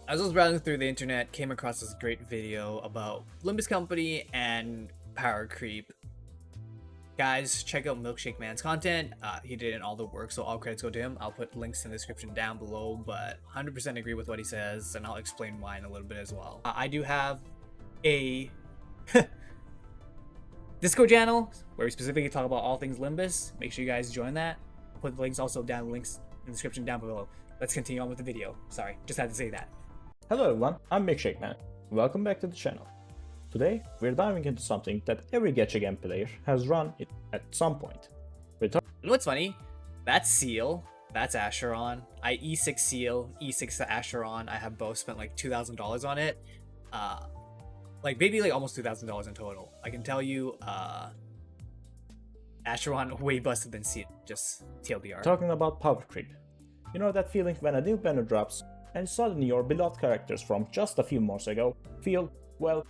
As I was browsing through the internet, came across this great video about Limbus Company and Powercreep. Guys, check out Milkshake Man's content. He did all the work, so all credits go to him. I'll put links in the description down below, but 100% agree with what he says, and I'll explain why in a little bit as well. I do have a Discord channel where we specifically talk about all things Limbus. Make sure you guys join that. I'll put the links also down, links in the description down below. Let's continue on with the video. Sorry, just had to say that. Hello everyone, I'm Milkshake Man. Welcome back to the channel. Today, we're diving into something that every gacha game player has run it at some point. You know what's funny? That's Seal, that's Acheron. I E6 Seal, E6 Acheron. I have both spent like $2,000 on it. Maybe almost $2,000 in total. I can tell you, Acheron way busted than Seal, just TLDR. Talking about Powercreep. You know that feeling when a new banner drops and suddenly your beloved characters from just a few months ago feel, well,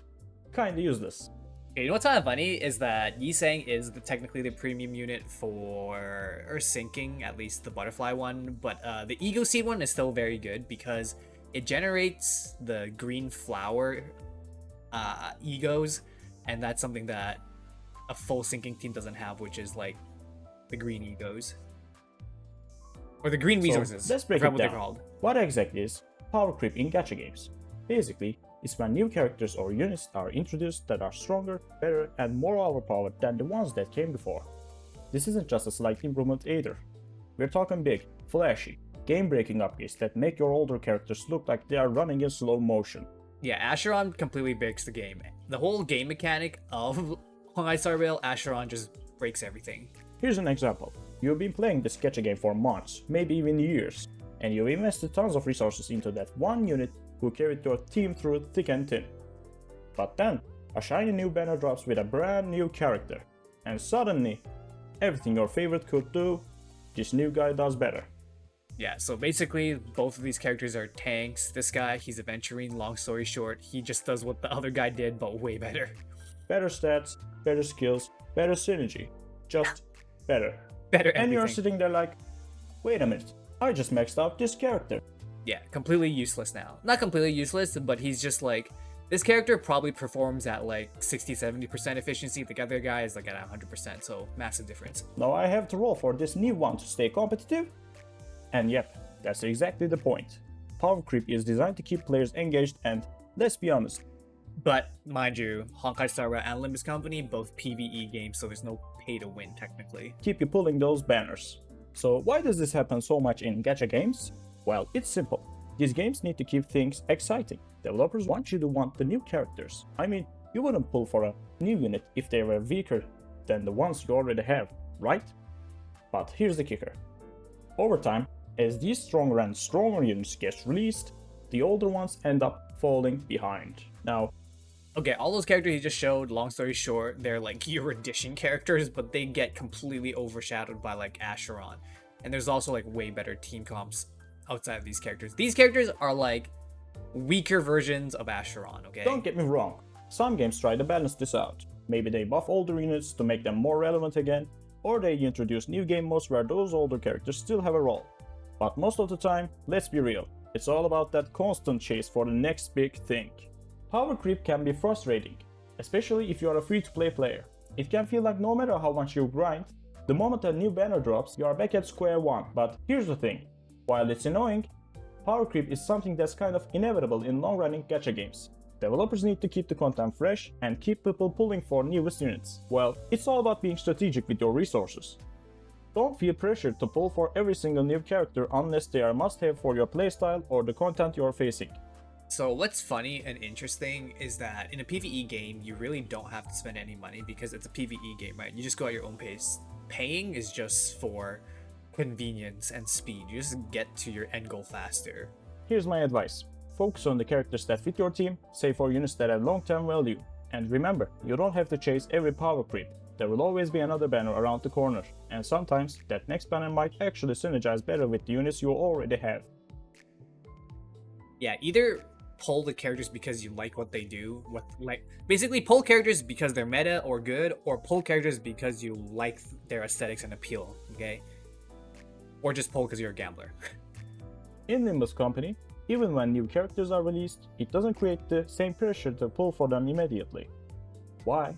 kinda useless. Okay, you know what's kind of funny is that Yisang is technically the premium unit for syncing, at least the butterfly one, but the Ego Seed one is still very good because it generates the green flower egos, and that's something that a full syncing team doesn't have, which is like the green egos. Or the green resources. So let's break it down. What exactly is Powercreep in gacha games? Basically, it's when new characters or units are introduced that are stronger, better, and more overpowered than the ones that came before. This isn't just a slight improvement either. We're talking big, flashy, game-breaking upgrades that make your older characters look like they are running in slow motion. Yeah, Acheron completely breaks the game. The whole game mechanic of Honkai Star Rail, Acheron just breaks everything. Here's an example. You've been playing this gacha game for months, maybe even years, and you've invested tons of resources into that one unit who carried your team through thick and thin. But then, a shiny new banner drops with a brand new character, and suddenly, everything your favorite could do, this new guy does better. Yeah, so basically, both of these characters are tanks. This guy, he's a Venturine, long story short, he just does what the other guy did, but way better. Better stats, better skills, better synergy. Just better. Better and everything. You're sitting there like, wait a minute, I just maxed out this character. Yeah, completely useless now. Not completely useless, but he's just like, this character probably performs at like 60-70% efficiency. The other guy is like at 100%, so massive difference. Now I have to roll for this new one to stay competitive? And yep, that's exactly the point. Powercreep is designed to keep players engaged and, let's be honest. But, mind you, Honkai Star Rail and Limbus Company, both PvE games, so there's no pay to win, technically. Keep you pulling those banners. So why does this happen so much in gacha games? Well, it's simple. These games need to keep things exciting. Developers want you to want the new characters. I mean, you wouldn't pull for a new unit if they were weaker than the ones you already have, right? But here's the kicker. Over time, as these stronger and stronger units get released, the older ones end up falling behind. Now, okay, all those characters he just showed, long story short, they're like your addition characters, but they get completely overshadowed by like Acheron. And there's also like way better team comps outside of these characters. These characters are like weaker versions of Acheron, okay? Don't get me wrong. Some games try to balance this out. Maybe they buff older units to make them more relevant again, or they introduce new game modes where those older characters still have a role. But most of the time, let's be real, it's all about that constant chase for the next big thing. Power creep can be frustrating, especially if you are a free-to-play player. It can feel like no matter how much you grind, the moment a new banner drops, you are back at square one. But here's the thing, while it's annoying, power creep is something that's kind of inevitable in long-running gacha games. Developers need to keep the content fresh and keep people pulling for newest units. Well, it's all about being strategic with your resources. Don't feel pressured to pull for every single new character unless they are must-have for your playstyle or the content you're facing. So what's funny and interesting is that in a PvE game, you really don't have to spend any money because it's a PvE game, right? You just go at your own pace. Paying is just for convenience and speed. You just get to your end goal faster. Here's my advice. Focus on the characters that fit your team, save for units that have long-term value. And remember, you don't have to chase every power creep. There will always be another banner around the corner, and sometimes that next banner might actually synergize better with the units you already have. Yeah, either pull the characters because you like what they do, basically pull characters because they're meta or good, or pull characters because you like their aesthetics and appeal, okay? Or just pull because you're a gambler. In Limbus Company, Even when new characters are released, it doesn't create the same pressure to pull for them immediately. Why?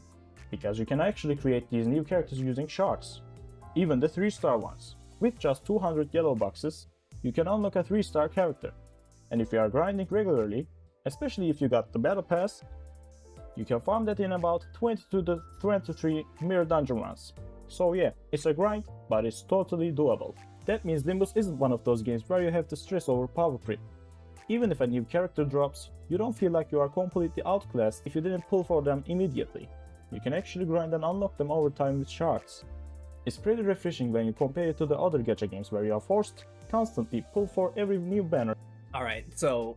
Because you can actually create these new characters using shards. Even the 3-star ones. With just 200 yellow boxes, you can unlock a 3-star character. And if you are grinding regularly, especially if you got the battle pass, you can farm that in about 22 to 23 mirror dungeon runs. So yeah, it's a grind, but it's totally doable. That means Limbus isn't one of those games where you have to stress over power creep. Even if a new character drops, you don't feel like you are completely outclassed if you didn't pull for them immediately. You can actually grind and unlock them over time with shards. It's pretty refreshing when you compare it to the other gacha games where you are forced to constantly pull for every new banner. Alright, so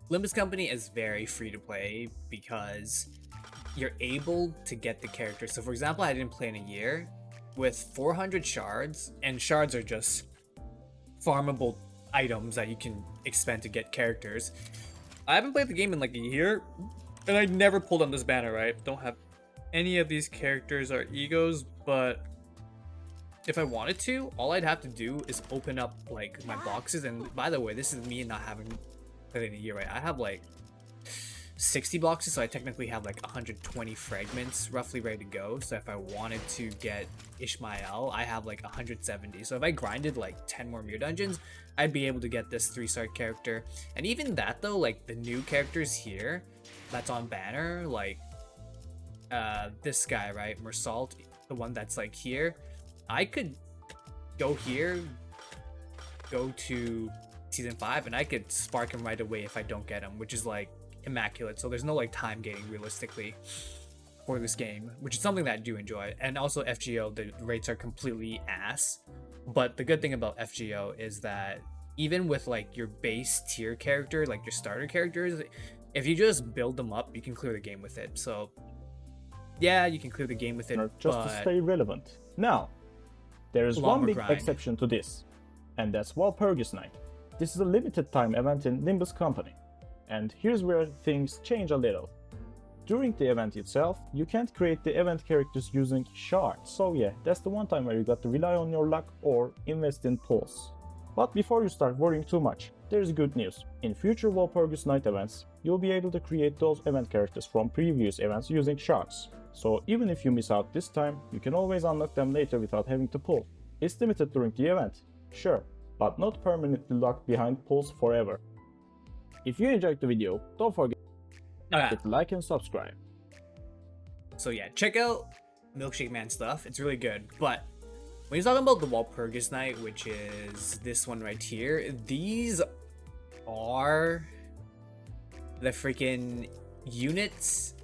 Limbus Company is very free to play because you're able to get the characters. So for example, I didn't play in a year with 400 shards, and shards are just farmable items that you can expend to get characters. I haven't played the game in like a year, and I never pulled on this banner, right? Don't have any of these characters or egos, but if I wanted to, all I'd have to do is open up like my boxes. And by the way, this is me not having played in a year, right? I have like 60 boxes, so I technically have like 120 fragments roughly ready to go. So if I wanted to get Ishmael, I have like 170. So if I grinded like 10 more mirror dungeons, I'd be able to get this 3-star character. And even that though, like the new characters here that's on banner, like this guy, right, Mersalt, the one that's like here, I could go here, go to season 5, and I could spark him right away if I don't get him, which is like immaculate. So there's no like time gating realistically for this game, which is something that I do enjoy. And also FGO, the rates are completely ass, but the good thing about FGO is that even with like your base tier character, like your starter characters, if you just build them up, you can clear the game with it. So yeah, you can clear the game with it, just to stay relevant. Now, there is one big exception to this, and that's Walpurgis Night. This is a limited time event in Limbus Company, and here's where things change a little. During the event itself, you can't create the event characters using shards, so yeah, that's the one time where you got to rely on your luck or invest in pulls. But before you start worrying too much, there's good news. In future Walpurgis Night events, you'll be able to create those event characters from previous events using shards. So even if you miss out this time, you can always unlock them later without having to pull. It's limited during the event, sure, but not permanently locked behind pulls forever. If you enjoyed the video, don't forget to hit like and subscribe. So yeah, check out Milkshake Man stuff, it's really good. But when you're talking about the Walpurgis Night, which is this one right here, these are the freaking units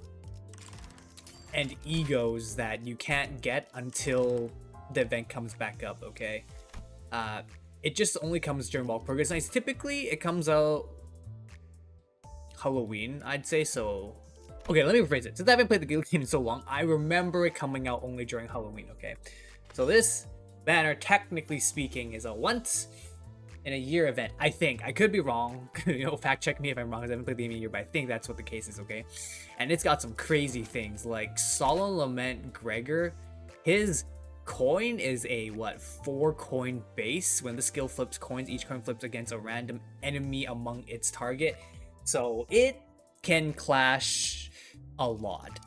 and egos that you can't get until the event comes back up, okay? It just only comes during Walpurgis Nights. Typically, it comes out Halloween, I'd say. So, okay, let me rephrase it. Since I haven't played the game in so long, I remember it coming out only during Halloween, okay? So this banner, technically speaking, is a once in a year event, I think. I could be wrong. You know, fact check me if I'm wrong, because I haven't played the game in a year, but I think that's what the case is, okay? And it's got some crazy things, like Solemn Lament Gregor. His coin is a, 4-coin base. When the skill flips coins, each coin flips against a random enemy among its target. So it can clash a lot.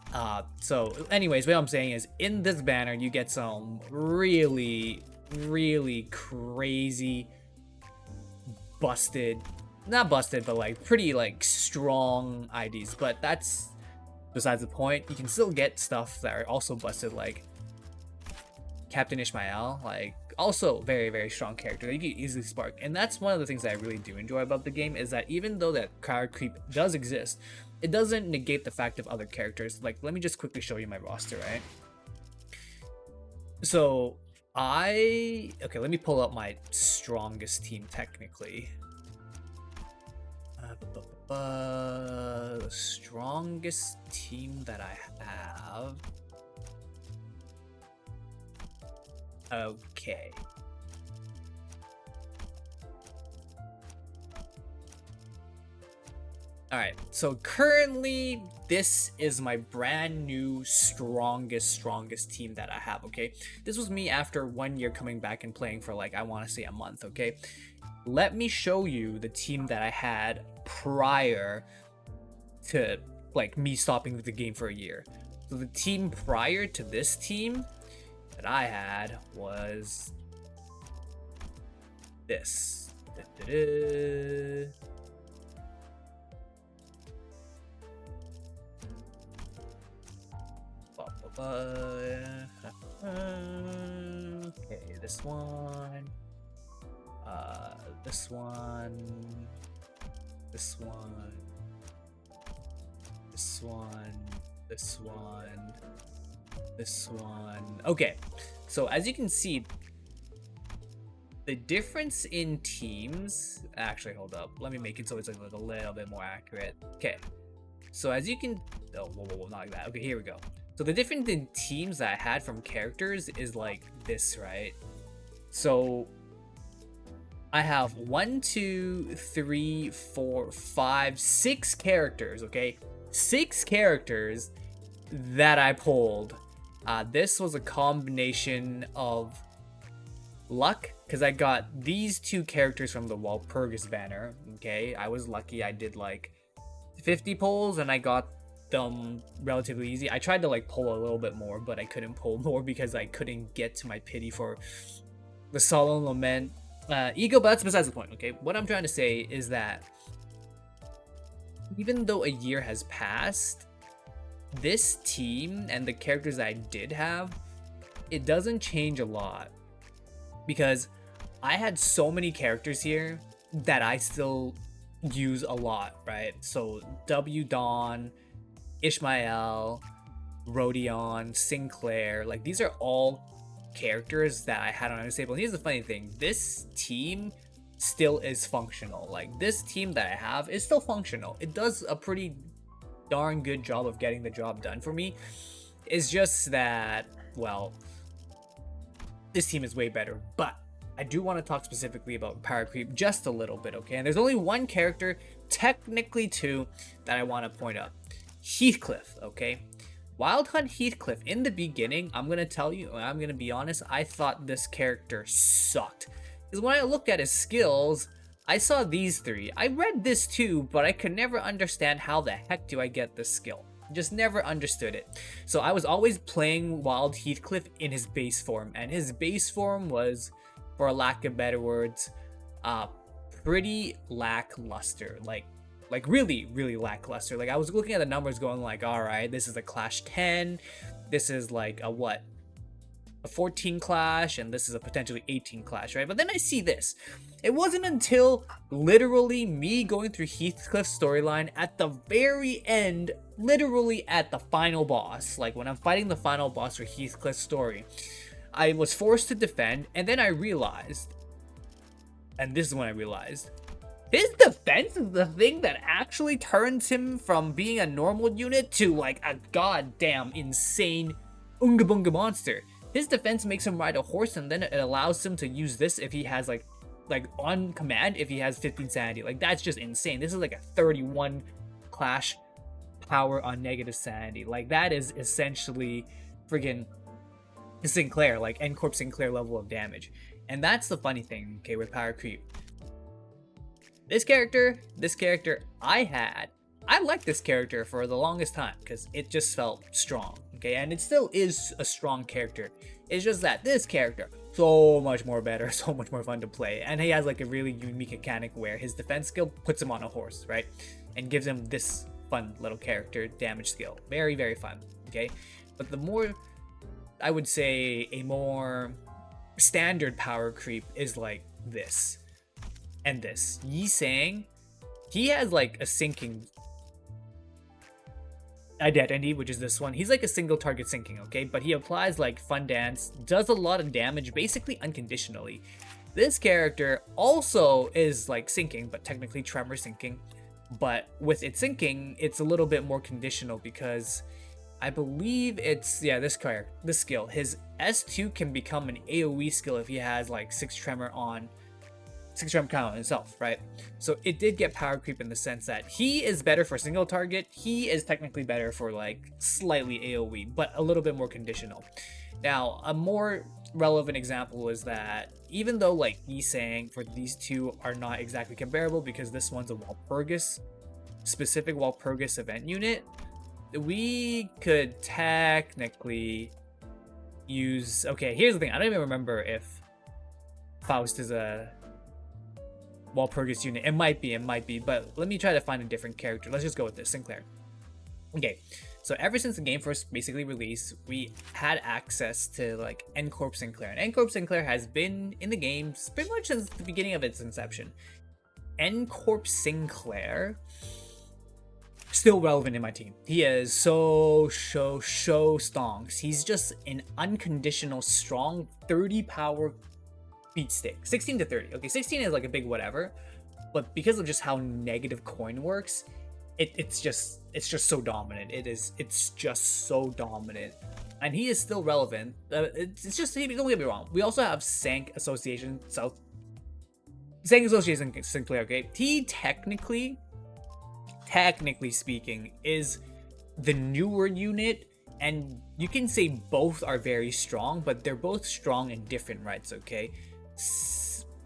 So anyways, what I'm saying is, in this banner, you get some really, really crazy not busted, but like pretty like strong IDs. But that's besides the point. You can still get stuff that are also busted, like Captain Ishmael, like also very, very strong character that you can easily spark. And that's one of the things that I really do enjoy about the game, is that even though that power creep does exist, it doesn't negate the fact of other characters. Like, let me just quickly show you my roster, right? So okay, let me pull up my strongest team technically. The strongest team that I have. Okay. Alright, so currently this is my brand new strongest team that I have, okay? This was me after 1 year coming back and playing for like, I want to say a month, okay? let me show you the team that I had prior to like me stopping the game for a year. So the team prior to this team that I had was this. Okay, this one. This one. This one. This one. This one. This one. Okay, so as you can see, the difference in teams. Actually, hold up. Let me make it so it's like a little bit more accurate. Okay, so as you can. Oh, whoa, not like that. Okay, here we go. So the difference in teams that I had from characters is like this, right? So I have 1, 2, 3, 4, 5, 6 characters, okay? 6 characters that I pulled. This was a combination of luck, because I got these 2 characters from the Walpurgis banner, okay? I was lucky. I did like 50 pulls and I got them relatively easy. I tried to like pull a little bit more, but I couldn't pull more because I couldn't get to my pity for the Solemn Lament ego, but that's besides the point. Okay, what I'm trying to say is that even though a year has passed, this team and the characters that I did have, it doesn't change a lot, because I had so many characters here that I still use a lot, right? So W Dawn, Ishmael, Rodion, Sinclair, like these are all characters that I had on my table. And here's the funny thing, this team still is functional. Like this team that I have is still functional. It does a pretty darn good job of getting the job done for me. It's just that, well, this team is way better. But I do want to talk specifically about Powercreep just a little bit, okay? And there's only one character, technically 2, that I want to point out. Heathcliff, okay? Wild Hunt Heathcliff, in the beginning, I'm going to tell you, I'm going to be honest, I thought this character sucked. Because when I looked at his skills, I saw these 3. I read this too, but I could never understand how the heck do I get this skill. Just never understood it. So I was always playing Wild Heathcliff in his base form. And his base form was, for a lack of better words, pretty lackluster. Like really, really lackluster. Like I was looking at the numbers going like, all right, this is a Clash 10. This is like a what? A 14 Clash, and this is a potentially 18 Clash, right? But then I see this. It wasn't until literally me going through Heathcliff's storyline at the very end, literally at the final boss, like when I'm fighting the final boss for Heathcliff's story, I was forced to defend, and then I realized, and this is when I realized, his defense is the thing that actually turns him from being a normal unit to like a goddamn insane Unga Bunga monster. His defense makes him ride a horse, and then it allows him to use this if he has like on command if he has 15 sanity. Like that's just insane. This is like a 31 Clash power on negative sanity. Like that is essentially friggin' Sinclair, like N-Corp Sinclair level of damage. And that's the funny thing, okay, with Powercreep. This character I liked this character for the longest time because it just felt strong, okay? And it still is a strong character. It's just that this character, so much more better, so much more fun to play. And he has like a really unique mechanic where his defense skill puts him on a horse, right? And gives him this fun little character damage skill. Very, very fun, okay? But the more, I would say, a more standard Powercreep is like this. And this. Yi Sang, he has like a sinking identity, which is this one. He's like a single target sinking, okay? But he applies like Fun Dance, does a lot of damage, basically unconditionally. This character also is like sinking, but technically Tremor sinking. But with it sinking, it's a little bit more conditional because I believe it's, yeah, this skill. His S2 can become an AoE skill if he has like 6 Tremor on 6 Tremor count on himself, right? So it did get Powercreep in the sense that he is better for single target. He is technically better for like slightly AoE, but a little bit more conditional. Now, a more relevant example is that even though like Yisang for these two are not exactly comparable because this one's a Walpurgis, specific Walpurgis event unit, we could technically use... Okay, here's the thing. I don't even remember if Faust is a Walpurgis unit. It might be, but let me try to find a different character. Let's just go with this, Sinclair. Okay, so ever since the game first basically released, we had access to like N-Corp Sinclair. And N-Corp Sinclair has been in the games pretty much since the beginning of its inception. N-Corp Sinclair, still relevant in my team. He is so strong. He's just an unconditional strong 30 power beat stick. 16 to 30. Okay, 16 is like a big whatever, but because of just how negative coin works, it's just so dominant. It's just so dominant, and he is still relevant. It's just, don't get me wrong. We also have Sank Association Sinclair. Okay, he technically speaking is the newer unit, and you can say both are very strong, but they're both strong in different rights. Okay.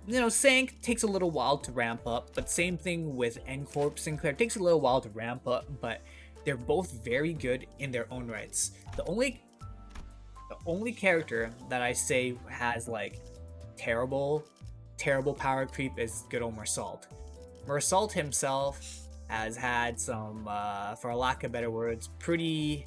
You know, Sank takes a little while to ramp up, but same thing with N-Corp Sinclair. Takes a little while to ramp up, but they're both very good in their own rights. The only character that I say has like terrible power creep is good old Mersault. Mersault himself has had some, for lack of better words, pretty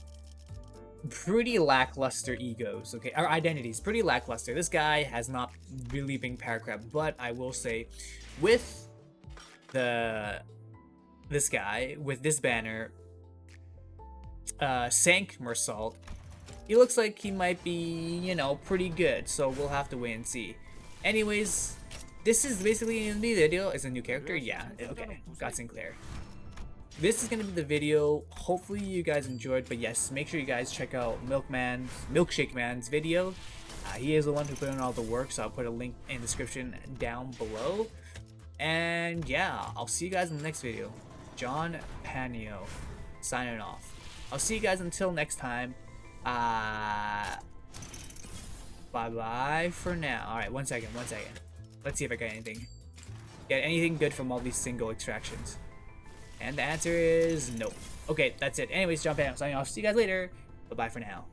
lackluster egos, okay, or identities, pretty lackluster. This guy has not really been Powercreep, but I will say, with this guy, with this banner, Sank Mersault, he looks like he might be, you know, pretty good, so we'll have to wait and see. Anyways, this is basically in the video. Is a new character? Yeah, okay, got Sinclair. This is going to be the video. Hopefully you guys enjoyed, but yes, make sure you guys check out Milkshake Man's video. He is the one who put in all the work, so I'll put a link in the description down below. And yeah, I'll see you guys in the next video. John Panio signing off. I'll see you guys until next time. Bye bye for now. Alright, one second. Let's see if I got anything. Get anything good from all these single extractions. And the answer is no. Okay, that's it. Anyways, John Panio signing off. See you guys later. Bye bye for now.